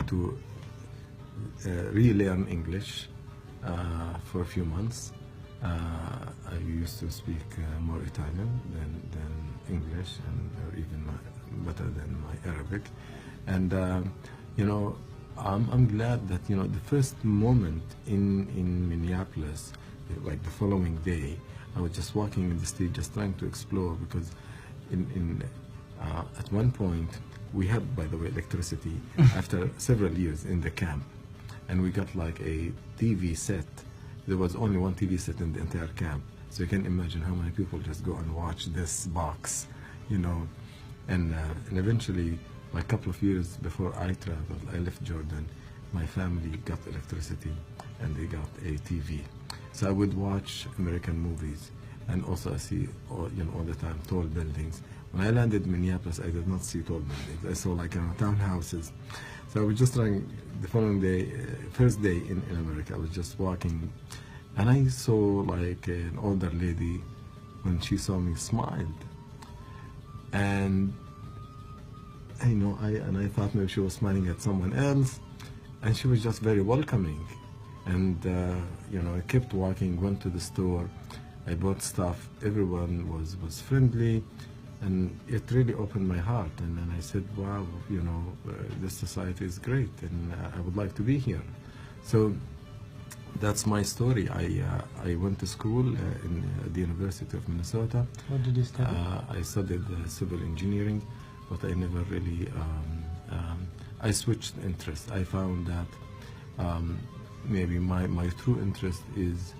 to relearn English for a few months. I used to speak more Italian than English, or even better than my Arabic. And I'm glad that the first moment in Minneapolis, like the following day, I was just walking in the street, just trying to explore, because at one point we had, by the way, electricity after several years in the camp, and we got like a TV set. There was only one TV set in the entire camp, so you can imagine how many people just go and watch this box, and eventually, like a couple of years before I traveled, I left Jordan, my family got electricity and they got a TV. So I would watch American movies, and also I see all the time tall buildings. When I landed in Minneapolis, I did not see tall buildings. I saw like townhouses. So I was just trying, the following day, first day in America, I was just walking, and I saw like an older lady. When she saw me, smiled, and I thought maybe she was smiling at someone else, and she was just very welcoming. And I kept walking, went to the store, I bought stuff. Everyone was friendly, and it really opened my heart. And then I said, wow, this society is great, and I would like to be here. So that's my story. I went to school in the University of Minnesota. What did you study? I studied civil engineering, but I never really, I switched interests. I found that maybe my true interest is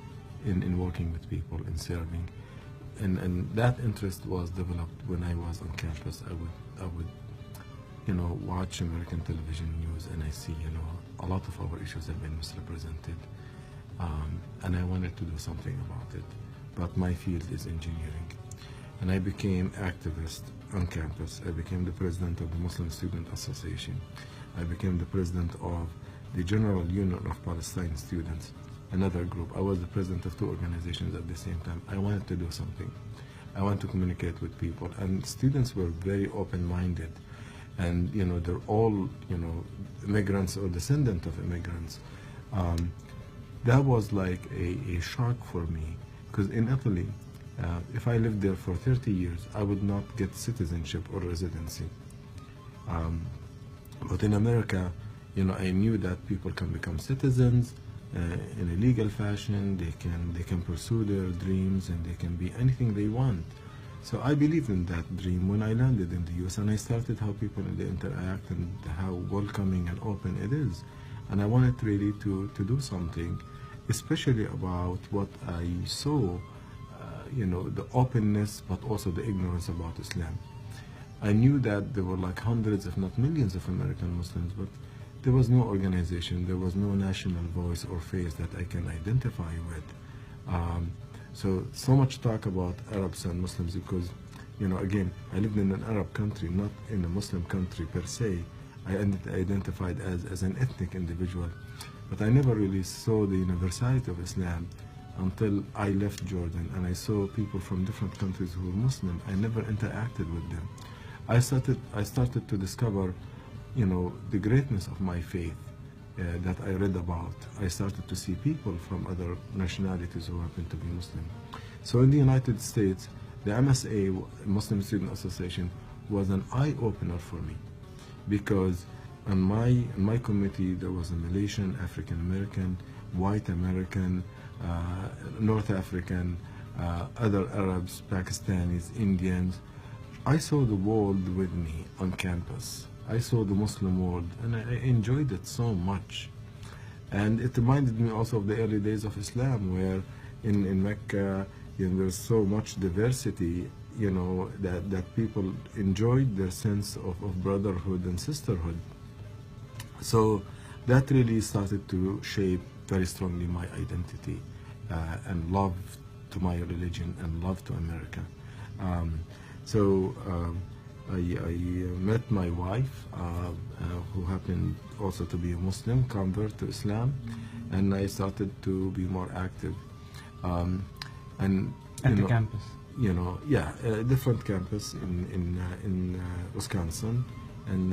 in working with people and serving. And that interest was developed when I was on campus. I would watch American television news, and I see, a lot of our issues have been misrepresented. And I wanted to do something about it. But my field is engineering. And I became activist on campus. I became the president of the Muslim Student Association. I became the president of the General Union of Palestinian Students, another group. I was the president of two organizations at the same time. I wanted to do something. I wanted to communicate with people, and students were very open-minded, and they're all immigrants or descendants of immigrants. That was like a shock for me, because in Italy, if I lived there for 30 years, I would not get citizenship or residency. But in America, I knew that people can become citizens in a legal fashion. They can pursue their dreams, and they can be anything they want. So I believed in that dream when I landed in the U.S., and I started how people interact and how welcoming and open it is. And I wanted really to do something, especially about what I saw, the openness, but also the ignorance about Islam. I knew that there were like hundreds, if not millions, of American Muslims, but there was no organization, there was no national voice or face that I can identify with. So much talk about Arabs and Muslims, because, again, I lived in an Arab country, not in a Muslim country per se. I identified as an ethnic individual, but I never really saw the universality of Islam until I left Jordan, and I saw people from different countries who were Muslim. I never interacted with them. I started to discover, the greatness of my faith that I read about. I started to see people from other nationalities who happen to be Muslim. So in the United States, the MSA, Muslim Student Association, was an eye-opener for me, because in my committee there was a Malaysian, African American, white American, North African, other Arabs, Pakistanis, Indians. I saw the world with me on campus. I saw the Muslim world, and I enjoyed it so much. And it reminded me also of the early days of Islam, where in Mecca, there's so much diversity, that people enjoyed their sense of brotherhood and sisterhood. So that really started to shape very strongly my identity and love to my religion and love to America. I met my wife, who happened also to be a Muslim, convert to Islam, and I started to be more active. At the campus? Different campus in Wisconsin, and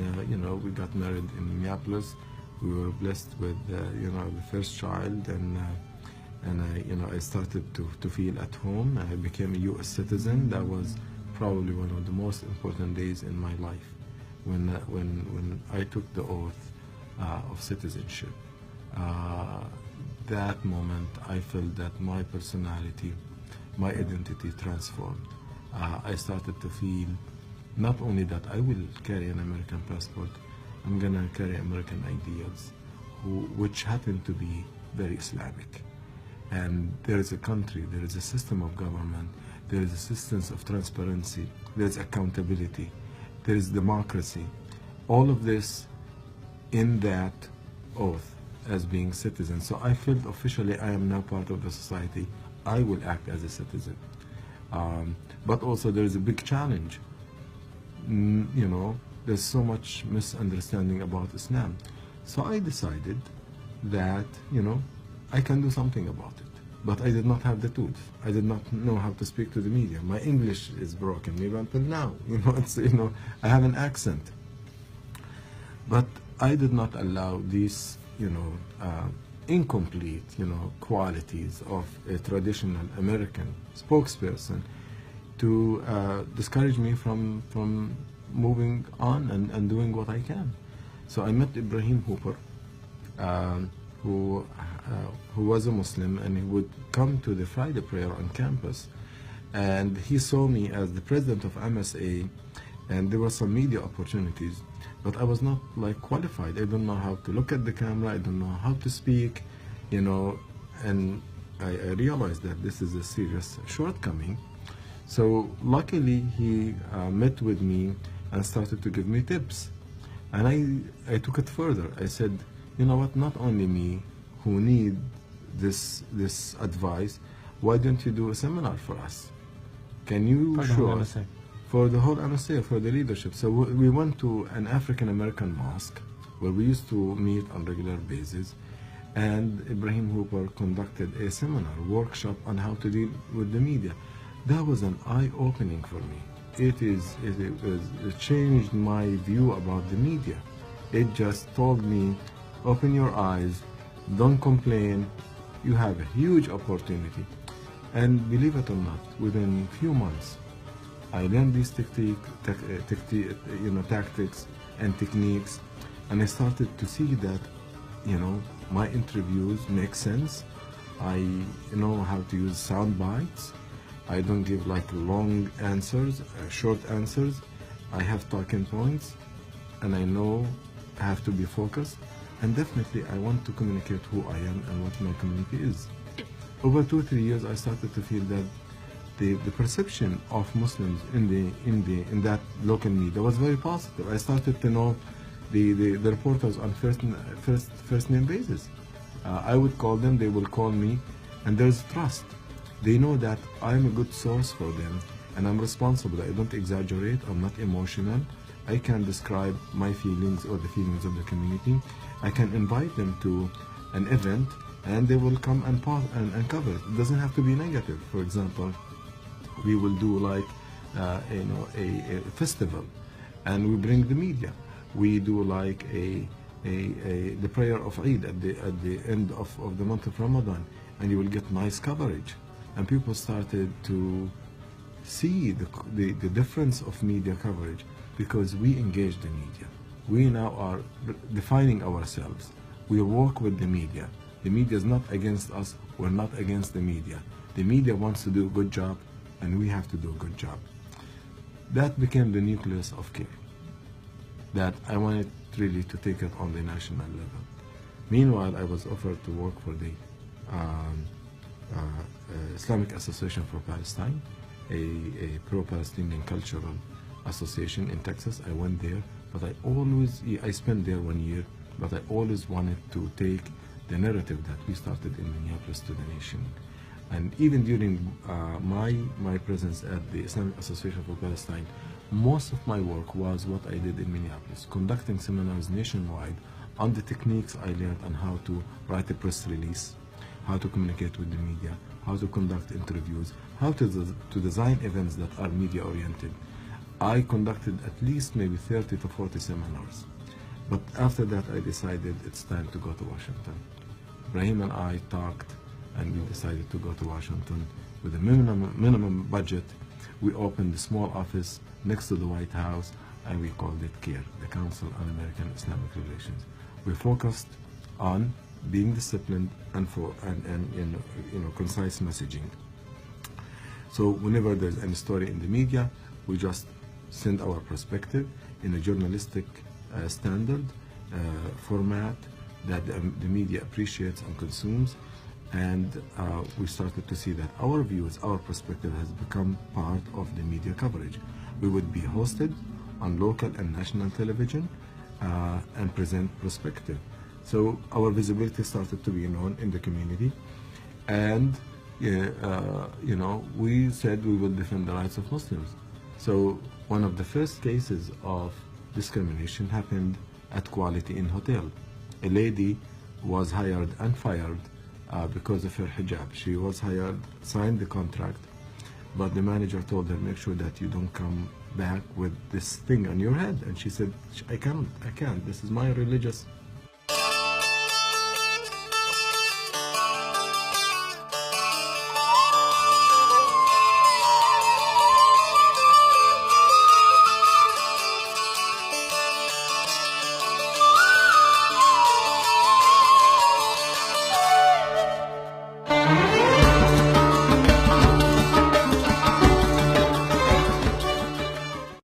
we got married in Minneapolis. We were blessed with, the first child, and I started to feel at home. I became a U.S. citizen. That was probably one of the most important days in my life, when I took the oath of citizenship. That moment, I felt that my personality, my identity transformed. I started to feel not only that I will carry an American passport, I'm gonna carry American ideals, which happen to be very Islamic. And there is a country, there is a system of government, there is a system of transparency, there is accountability, there is democracy. All of this in that oath as being citizen. So I felt officially I am now part of the society. I will act as a citizen. But also there is a big challenge. There's so much misunderstanding about Islam. So I decided that, I can do something about it. But I did not have the tools. I did not know how to speak to the media. My English is broken, maybe until now. I have an accent. But I did not allow these, incomplete, qualities of a traditional American spokesperson to discourage me from moving on and doing what I can. So I met Ibrahim Hooper, who was a Muslim, and he would come to the Friday prayer on campus. And he saw me as the president of MSA, and there were some media opportunities, but I was not qualified. I don't know how to look at the camera, I don't know how to speak, and I realized that this is a serious shortcoming. So luckily he met with me and started to give me tips. And I took it further. I said, you know what, not only me who need this advice, why don't you do a seminar for us? Can you show us? For the whole MSA, for the leadership. So we went to an African American mosque where we used to meet on regular basis, and Ibrahim Hooper conducted a seminar, workshop on how to deal with the media. That was an eye-opening for me. It changed my view about the media. It just told me, open your eyes, don't complain, you have a huge opportunity. And believe it or not, within few months, I learned these tactics and techniques, and I started to see that, my interviews make sense. I know how to use sound bites. I don't give long answers, short answers. I have talking points, and I know I have to be focused. And definitely, I want to communicate who I am and what my community is. Over 2-3 years, I started to feel that the perception of Muslims in that local media was very positive. I started to know the reporters on first name basis. I would call them, they will call me, and there's trust. They know that I'm a good source for them, and I'm responsible. I don't exaggerate, I'm not emotional. I can describe my feelings or the feelings of the community. I can invite them to an event, and they will come and cover it. It doesn't have to be negative. For example, we will do a festival, and we bring the media. We do the prayer of Eid at the end of the month of Ramadan, and you will get nice coverage. And people started to see the difference of media coverage because we engage the media. We now are defining ourselves. We work with the media. The media is not against us. We're not against the media. The media wants to do a good job, and we have to do a good job. That became the nucleus of CARE, that I wanted really to take it on the national level. Meanwhile, I was offered to work for the Islamic Association for Palestine, a pro-Palestinian cultural association in Texas. I went there, but I spent there 1 year, but I always wanted to take the narrative that we started in Minneapolis to the nation. And even during my presence at the Islamic Association for Palestine, most of my work was what I did in Minneapolis, conducting seminars nationwide on the techniques I learned on how to write a press release, how to communicate with the media, how to conduct interviews, how to design events that are media oriented. I conducted at least maybe 30 to 40 seminars. But after that, I decided it's time to go to Washington. Ibrahim and I talked, and we decided to go to Washington with a minimum budget. We opened a small office next to the White House, and we called it CARE, the Council on American Islamic Relations. We focused on being disciplined and concise messaging. So whenever there's any story in the media, we just send our perspective in a journalistic standard format that the media appreciates and consumes. And we started to see that our views, our perspective has become part of the media coverage. We would be hosted on local and national television and present perspective. So our visibility started to be known in the community, and we said we will defend the rights of Muslims. So one of the first cases of discrimination happened at Quality Inn Hotel. A lady was hired and fired because of her hijab. She was hired, signed the contract, but the manager told her, make sure that you don't come back with this thing on your head. And she said, I can't, this is my religious